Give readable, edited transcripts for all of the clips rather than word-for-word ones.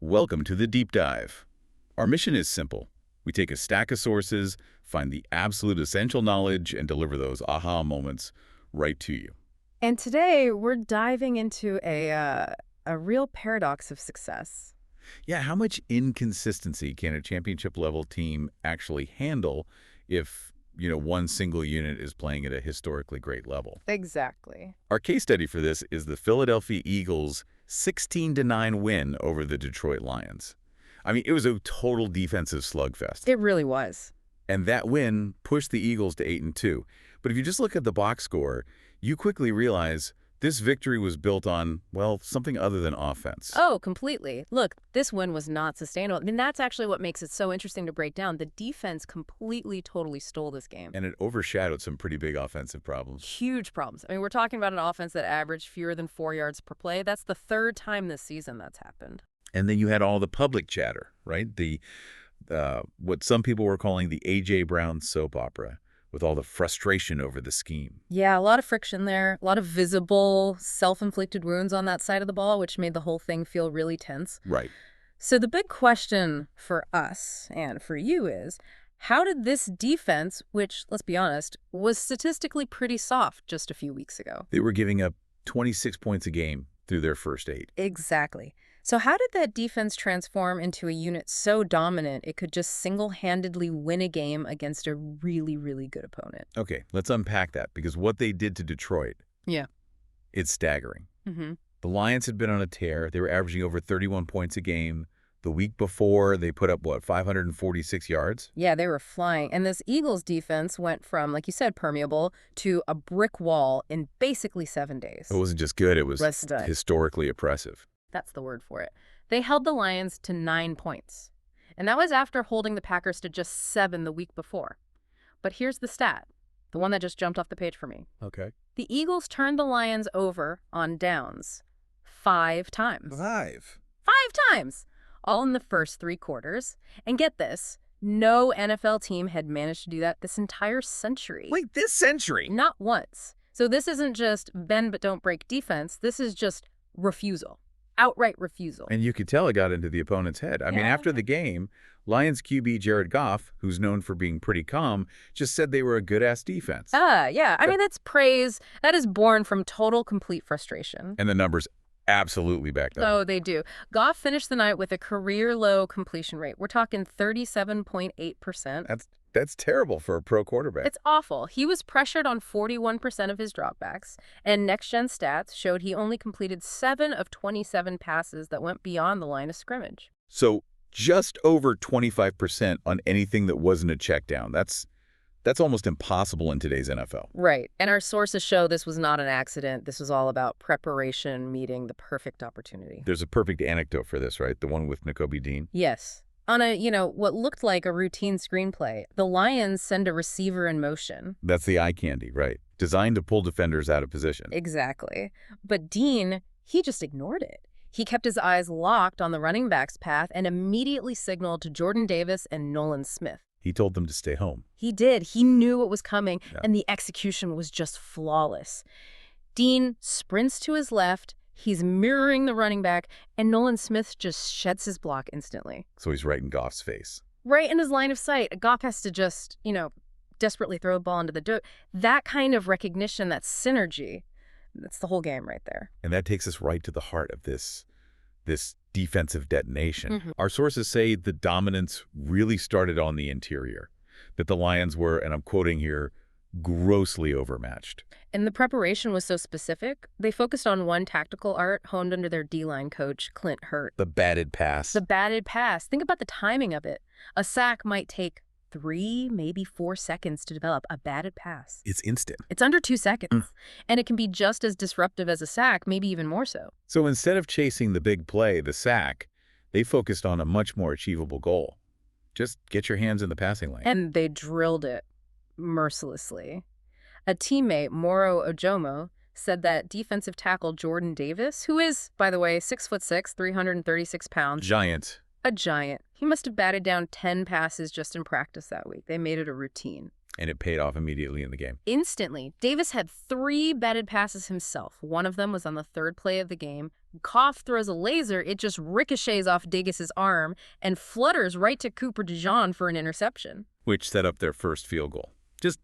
Welcome to the Deep Dive. Our mission is simple. We take a stack of sources, find the absolute essential knowledge, and deliver those aha moments right to you. And today we're diving into a real paradox of success. Yeah, how much inconsistency can a championship-level team actually handle if, one single unit is playing at a historically great level? Exactly. Our case study for this is the Philadelphia Eagles' 16-9 win over the Detroit Lions. I mean, it was a total defensive slugfest. It really was. And that win pushed the Eagles to 8-2. But if you just look at the box score, you quickly realize this victory was built on, well, something other than offense. Oh, completely. Look, this win was not sustainable. I mean, that's actually what makes it so interesting to break down. The defense completely, totally stole this game. And it overshadowed some pretty big offensive problems. Huge problems. I mean, we're talking about an offense that averaged fewer than 4 yards per play. That's the third time this season that's happened. And then you had all the public chatter, right? What some people were calling the A.J. Brown soap opera, with all the frustration over the scheme. Yeah, a lot of friction there, a lot of visible self-inflicted wounds on that side of the ball, which made the whole thing feel really tense. Right. So the big question for us and for you is, how did this defense, which, let's be honest, was statistically pretty soft just a few weeks ago? They were giving up 26 points a game through their first 8. Exactly. So how did that defense transform into a unit so dominant it could just single-handedly win a game against a really, really good opponent? Okay, let's unpack that, because what they did to Detroit, Yeah. it's staggering. Mm-hmm. The Lions had been on a tear. They were averaging over 31 points a game. The week before, they put up, 546 yards? Yeah, they were flying. And this Eagles defense went from, like you said, permeable to a brick wall in basically 7 days. It wasn't just good, it was Done. historically oppressive. That's the word for it. They held the Lions to 9 points. And that was after holding the Packers to just 7 the week before. But here's the stat, the one that just jumped off the page for me. Okay. The Eagles turned the Lions over on downs 5 times. 5? 5 times! All in the first 3 quarters. And get this, no NFL team had managed to do that this entire century. Wait, this century? Not once. So this isn't just bend but don't break defense. This is just refusal. Outright refusal. And you could tell it got into the opponent's head. I mean, after the game, Lions QB Jared Goff, who's known for being pretty calm, just said they were a good-ass defense. Yeah. I mean, that's praise. That is born from total, complete frustration. And the numbers absolutely back that up. Oh, they do. Goff finished the night with a career-low completion rate. We're talking 37.8%. That's terrible for a pro quarterback. It's awful. He was pressured on 41% of his dropbacks, and next-gen stats showed he only completed 7 of 27 passes that went beyond the line of scrimmage. So just over 25% on anything that wasn't a check down. That's almost impossible in today's NFL. Right. And our sources show this was not an accident. This was all about preparation meeting the perfect opportunity. There's a perfect anecdote for this, right? The one with Nakobe Dean. Yes. On what looked like a routine screenplay, the Lions send a receiver in motion. That's the eye candy, right? Designed to pull defenders out of position. Exactly. But Dean, he just ignored it. He kept his eyes locked on the running back's path and immediately signaled to Jordan Davis and Nolan Smith. He told them to stay home. He did. He knew what was coming, and the execution was just flawless. Dean sprints to his left. He's mirroring the running back, and Nolan Smith just sheds his block instantly. So he's right in Goff's face. Right in his line of sight. Goff has to just, desperately throw a ball into the dirt. That kind of recognition, that synergy, that's the whole game right there. And that takes us right to the heart of this defensive detonation. Mm-hmm. Our sources say the dominance really started on the interior, that the Lions were, and I'm quoting here, grossly overmatched. And the preparation was so specific, they focused on one tactical art honed under their D-line coach, Clint Hurt. The batted pass. The batted pass. Think about the timing of it. A sack might take 3, maybe 4 seconds to develop. A batted pass. It's instant. It's under 2 seconds. And it can be just as disruptive as a sack, maybe even more so. So instead of chasing the big play, the sack, they focused on a much more achievable goal. Just get your hands in the passing lane. And they drilled it mercilessly. A teammate, Moro Ojomo, said that defensive tackle Jordan Davis, who is, by the way, 6'6", 336 pounds. Giant. A giant. He must have batted down 10 passes just in practice that week. They made it a routine. And it paid off immediately in the game. Instantly. Davis had 3 batted passes himself. One of them was on the 3rd play of the game. Goff throws a laser, it just ricochets off Davis's arm and flutters right to Cooper DeJean for an interception. Which set up their first field goal. Just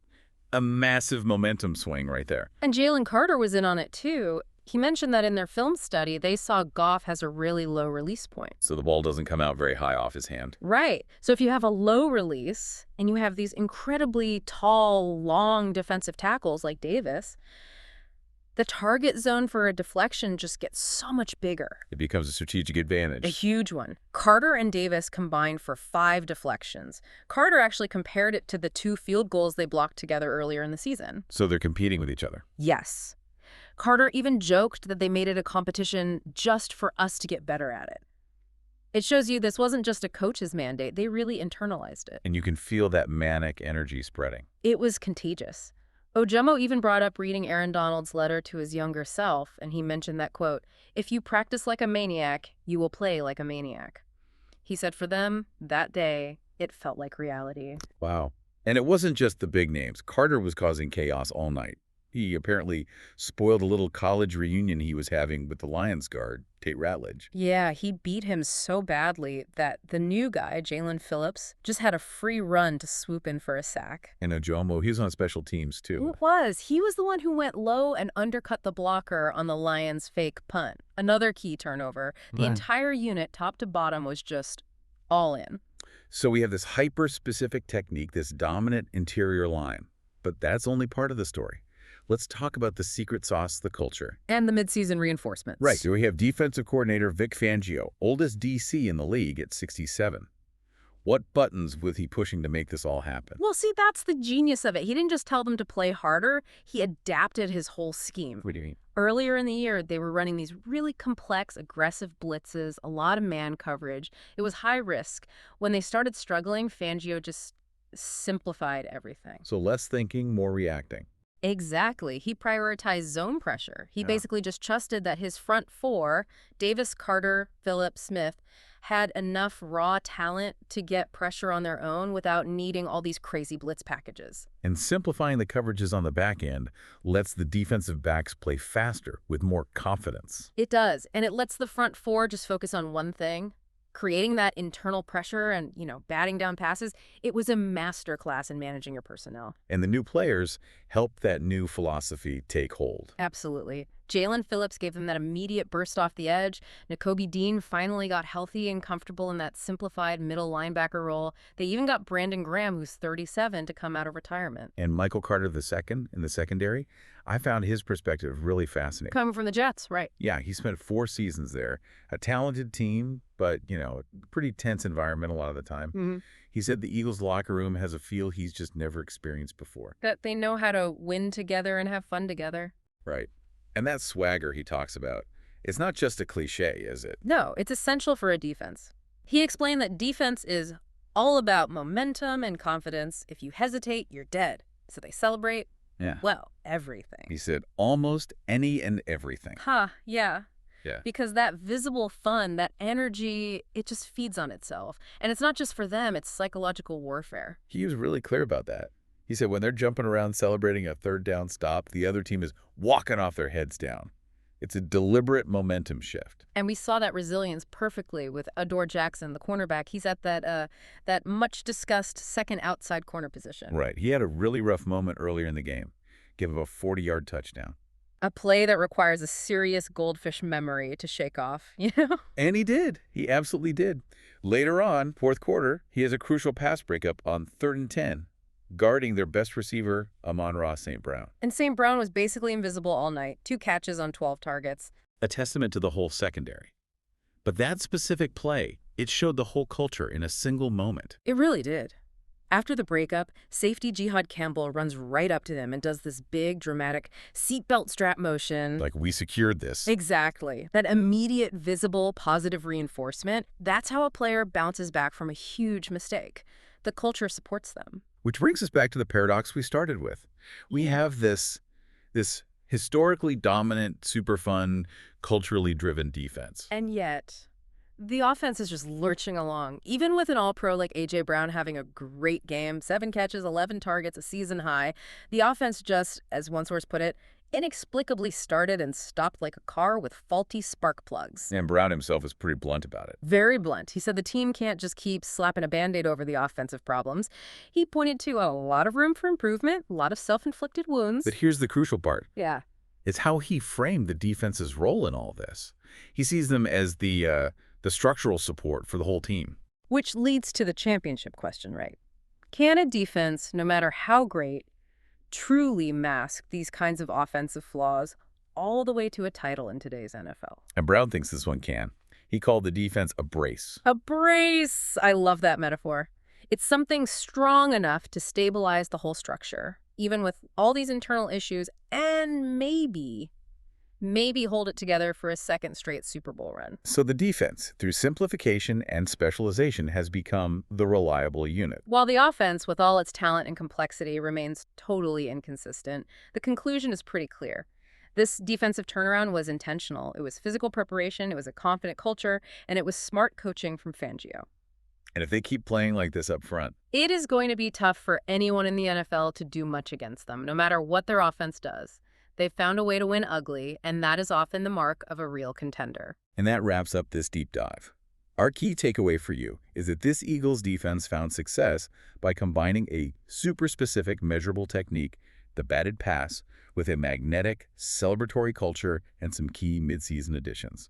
a massive momentum swing right there. And Jalen Carter was in on it too. He mentioned that in their film study, they saw Goff has a really low release point. So the ball doesn't come out very high off his hand. Right. So if you have a low release and you have these incredibly tall, long defensive tackles like Davis, the target zone for a deflection just gets so much bigger. It becomes a strategic advantage. A huge one. Carter and Davis combined for 5 deflections. Carter actually compared it to the 2 field goals they blocked together earlier in the season. So they're competing with each other. Yes. Carter even joked that they made it a competition just for us to get better at it. It shows you this wasn't just a coach's mandate. They really internalized it. And you can feel that manic energy spreading. It was contagious. Ojomo even brought up reading Aaron Donald's letter to his younger self, and he mentioned that, quote, "If you practice like a maniac, you will play like a maniac." He said for them, that day, it felt like reality. Wow. And it wasn't just the big names. Carter was causing chaos all night. He apparently spoiled a little college reunion he was having with the Lions guard, Tate Ratledge. Yeah, he beat him so badly that the new guy, Jalen Phillips, just had a free run to swoop in for a sack. And Ojomo, he was on special teams too. It was. He was the one who went low and undercut the blocker on the Lions' fake punt. Another key turnover. The entire unit, top to bottom, was just all in. So we have this hyper-specific technique, this dominant interior line. But that's only part of the story. Let's talk about the secret sauce, the culture. And the midseason reinforcements. Right. So we have defensive coordinator Vic Fangio, oldest DC in the league at 67. What buttons was he pushing to make this all happen? Well, see, that's the genius of it. He didn't just tell them to play harder. He adapted his whole scheme. What do you mean? Earlier in the year, they were running these really complex, aggressive blitzes, a lot of man coverage. It was high risk. When they started struggling, Fangio just simplified everything. So less thinking, more reacting. Exactly. He prioritized zone pressure. He basically just trusted that his front 4, Davis, Carter, Phillips, Smith, had enough raw talent to get pressure on their own without needing all these crazy blitz packages. And simplifying the coverages on the back end lets the defensive backs play faster with more confidence. It does. And it lets the front 4 just focus on one thing. Creating that internal pressure and, batting down passes, it was a masterclass in managing your personnel. And the new players helped that new philosophy take hold. Absolutely. Jalen Phillips gave them that immediate burst off the edge. Nakobe Dean finally got healthy and comfortable in that simplified middle linebacker role. They even got Brandon Graham, who's 37, to come out of retirement. And Michael Carter II in the secondary, I found his perspective really fascinating. Coming from the Jets, right. Yeah, he spent 4 seasons there. A talented team, but, pretty tense environment a lot of the time. Mm-hmm. He said the Eagles locker room has a feel he's just never experienced before. That they know how to win together and have fun together. Right. And that swagger he talks about, it's not just a cliche, is it? No, it's essential for a defense. He explained that defense is all about momentum and confidence. If you hesitate, you're dead. So they celebrate, everything. He said almost any and everything. Yeah. Because that visible fun, that energy, it just feeds on itself. And it's not just for them, it's psychological warfare. He was really clear about that. He said when they're jumping around celebrating a third down stop, the other team is walking off their heads down. It's a deliberate momentum shift. And we saw that resilience perfectly with Adore Jackson, the cornerback. He's at that much-discussed second outside corner position. Right. He had a really rough moment earlier in the game. Gave up a 40-yard touchdown. A play that requires a serious goldfish memory to shake off, And he did. He absolutely did. Later on, fourth quarter, he has a crucial pass breakup on 3rd and 10. Guarding their best receiver, Amon-Ra St. Brown. And St. Brown was basically invisible all night. 2 catches on 12 targets. A testament to the whole secondary. But that specific play, it showed the whole culture in a single moment. It really did. After the breakup, safety Jihad Campbell runs right up to them and does this big, dramatic seatbelt strap motion. Like, we secured this. Exactly. That immediate, visible, positive reinforcement, that's how a player bounces back from a huge mistake. The culture supports them. Which brings us back to the paradox we started with. We have this historically dominant, super fun, culturally driven defense. And yet, the offense is just lurching along. Even with an all-pro like A.J. Brown having a great game, 7 catches, 11 targets, a season high, the offense just, as one source put it, inexplicably started and stopped like a car with faulty spark plugs. And Brown himself is pretty blunt about it. Very blunt. He said the team can't just keep slapping a Band-Aid over the offensive problems. He pointed to a lot of room for improvement, a lot of self-inflicted wounds. But here's the crucial part. Yeah. It's how he framed the defense's role in all this. He sees them as the structural support for the whole team. Which leads to the championship question, right? Can a defense, no matter how great, truly mask these kinds of offensive flaws all the way to a title in today's NFL? And Brown thinks this one can. He called the defense a brace. A brace! I love that metaphor. It's something strong enough to stabilize the whole structure, even with all these internal issues, and maybe hold it together for a second straight Super Bowl run. So the defense, through simplification and specialization, has become the reliable unit. While the offense, with all its talent and complexity, remains totally inconsistent, the conclusion is pretty clear. This defensive turnaround was intentional. It was physical preparation, it was a confident culture, and it was smart coaching from Fangio. And if they keep playing like this up front, it is going to be tough for anyone in the NFL to do much against them, no matter what their offense does. They've found a way to win ugly, and that is often the mark of a real contender. And that wraps up this deep dive. Our key takeaway for you is that this Eagles defense found success by combining a super specific measurable technique, the batted pass, with a magnetic, celebratory culture and some key midseason additions.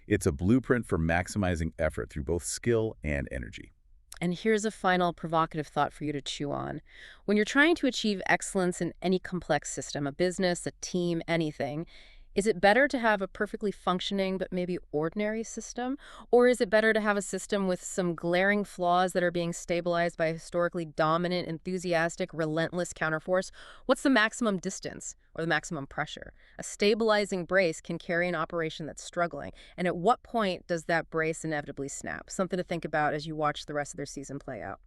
It's a blueprint for maximizing effort through both skill and energy. And here's a final provocative thought for you to chew on. When you're trying to achieve excellence in any complex system, a business, a team, anything, is it better to have a perfectly functioning but maybe ordinary system? Or is it better to have a system with some glaring flaws that are being stabilized by a historically dominant, enthusiastic, relentless counterforce? What's the maximum distance or the maximum pressure? A stabilizing brace can carry an operation that's struggling. And at what point does that brace inevitably snap? Something to think about as you watch the rest of their season play out.